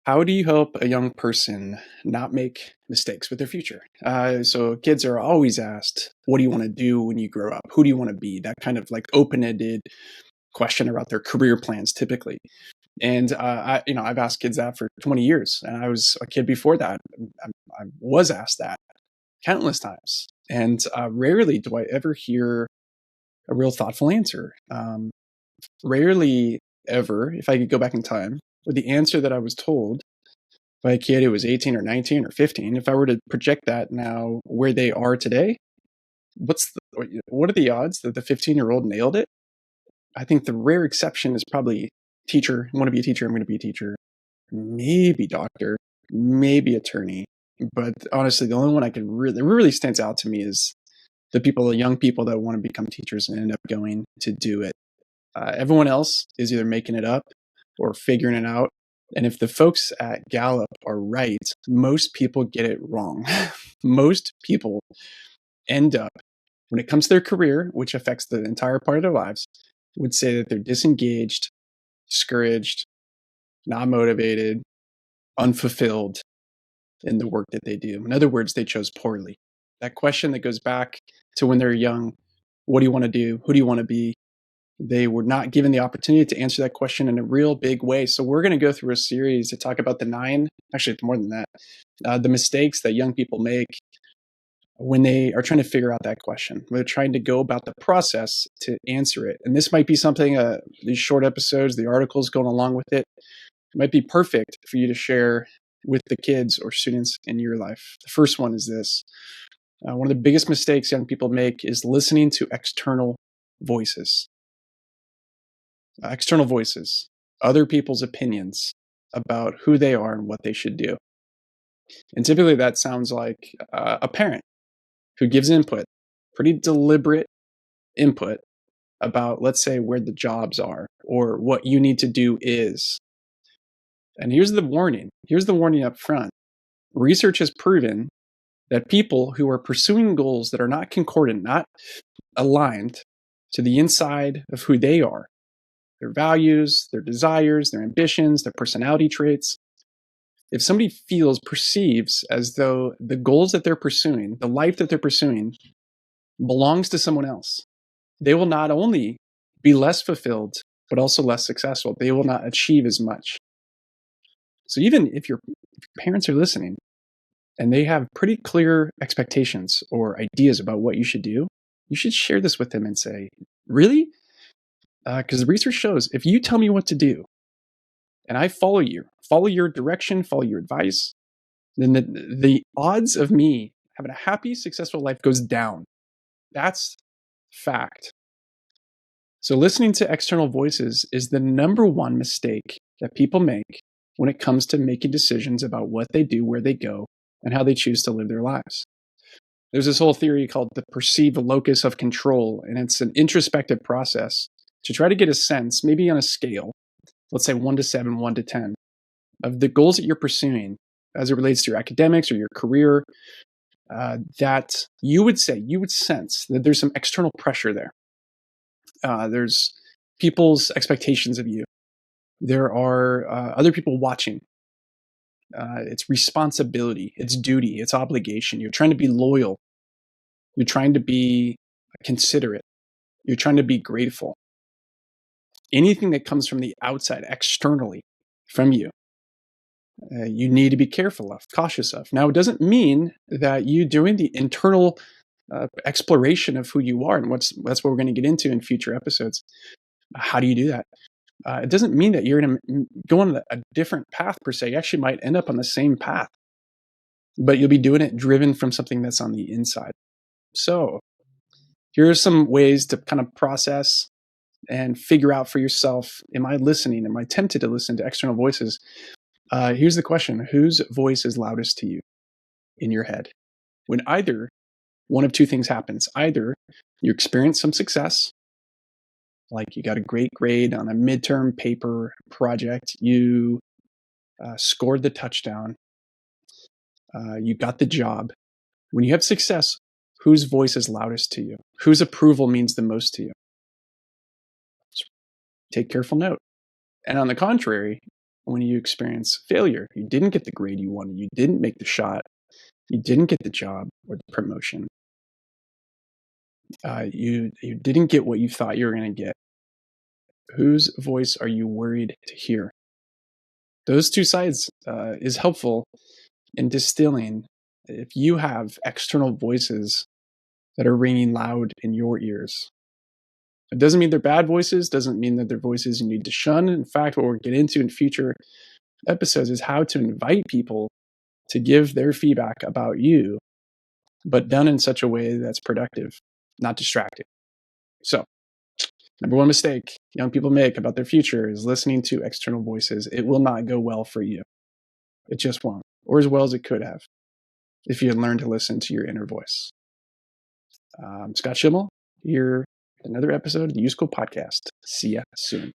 How do you help a young person not make mistakes with their future? So kids are always asked, "What do you want to do when you grow up? Who do you want to be?" That kind of like open-ended question about their career plans, typically. And I've asked kids that for 20 years, and I was a kid before that. I was asked that countless times, and rarely do I ever hear a real thoughtful answer. Rarely ever, if I could go back in time, with the answer that I was told by a kid who was 18 or 19 or 15, if I were to project that now where they are today, what are the odds that the 15-year-old nailed it? I think the rare exception is probably teacher. I want to be a teacher. I'm going to be a teacher. Maybe doctor, maybe attorney. But honestly, the only one I could really stands out to me is the young people that want to become teachers and end up going to do it. Everyone else is either making it up or figuring it out. And if the folks at Gallup are right, most people get it wrong. Most people end up, when it comes to their career, which affects the entire part of their lives, would say that they're disengaged, discouraged, not motivated, unfulfilled in the work that they do. In other words, they chose poorly. That question that goes back to when they're young, what do you want to do? Who do you want to be? They were not given the opportunity to answer that question in a real big way. So we're going to go through a series to talk about actually it's more than that, the mistakes that young people make when they are trying to figure out that question. They're trying to go about the process to answer it. And this might be something, these short episodes, the articles going along with it might be perfect for you to share with the kids or students in your life. The first one is this. One of the biggest mistakes young people make is listening to external voices. External voices, other people's opinions about who they are and what they should do. And typically that sounds like a parent who gives input, pretty deliberate input about, let's say, where the jobs are or what you need to do is. And here's the warning. Here's the warning up front. Research has proven that people who are pursuing goals that are not concordant, not aligned to the inside of who they are, their values, their desires, their ambitions, their personality traits. If somebody perceives as though the goals that they're pursuing, the life that they're pursuing, belongs to someone else, they will not only be less fulfilled, but also less successful. They will not achieve as much. So even if your parents are listening and they have pretty clear expectations or ideas about what you should do, you should share this with them and say, really? Because the research shows if you tell me what to do and I follow your direction, follow your advice, then the odds of me having a happy, successful life goes down. That's fact. So listening to external voices is the number one mistake that people make when it comes to making decisions about what they do, where they go, and how they choose to live their lives. There's this whole theory called the perceived locus of control, and it's an introspective process to try to get a sense, maybe on a scale, let's say 1 to 7, 1 to 10, of the goals that you're pursuing as it relates to your academics or your career, that you would sense that there's some external pressure there. There's people's expectations of you. There are other people watching. It's responsibility, it's duty, it's obligation. You're trying to be loyal. You're trying to be considerate. You're trying to be grateful. Anything that comes from the outside, externally, from you, you need to be careful of, cautious of. Now, it doesn't mean that you doing the internal exploration of who you are, and that's what we're going to get into in future episodes. How do you do that? It doesn't mean that you're going to go on a different path per se. You actually might end up on the same path, but you'll be doing it driven from something that's on the inside. So here are some ways to kind of process and figure out for yourself, am I listening? Am I tempted to listen to external voices? Here's the question. Whose voice is loudest to you in your head? When either one of two things happens. Either you experience some success, like you got a great grade on a midterm paper project, you scored the touchdown, you got the job. When you have success, whose voice is loudest to you? Whose approval means the most to you? Take careful note. And on the contrary, when you experience failure. You didn't get the grade you wanted. You didn't make the shot. You didn't get the job or the promotion. You didn't get what you thought you were going to get. Whose voice are you worried to hear? Those two sides is helpful in distilling. If you have external voices that are ringing loud in your ears, it doesn't mean they're bad voices, doesn't mean that they're voices you need to shun. In fact, what we'll get into in future episodes is how to invite people to give their feedback about you, but done in such a way that's productive, not distracting. So, number one mistake young people make about their future is listening to external voices. It will not go well for you. It just won't, or as well as it could have, if you had learned to listen to your inner voice. Scott Schimmel here, another episode of the YouSchool podcast. See ya soon.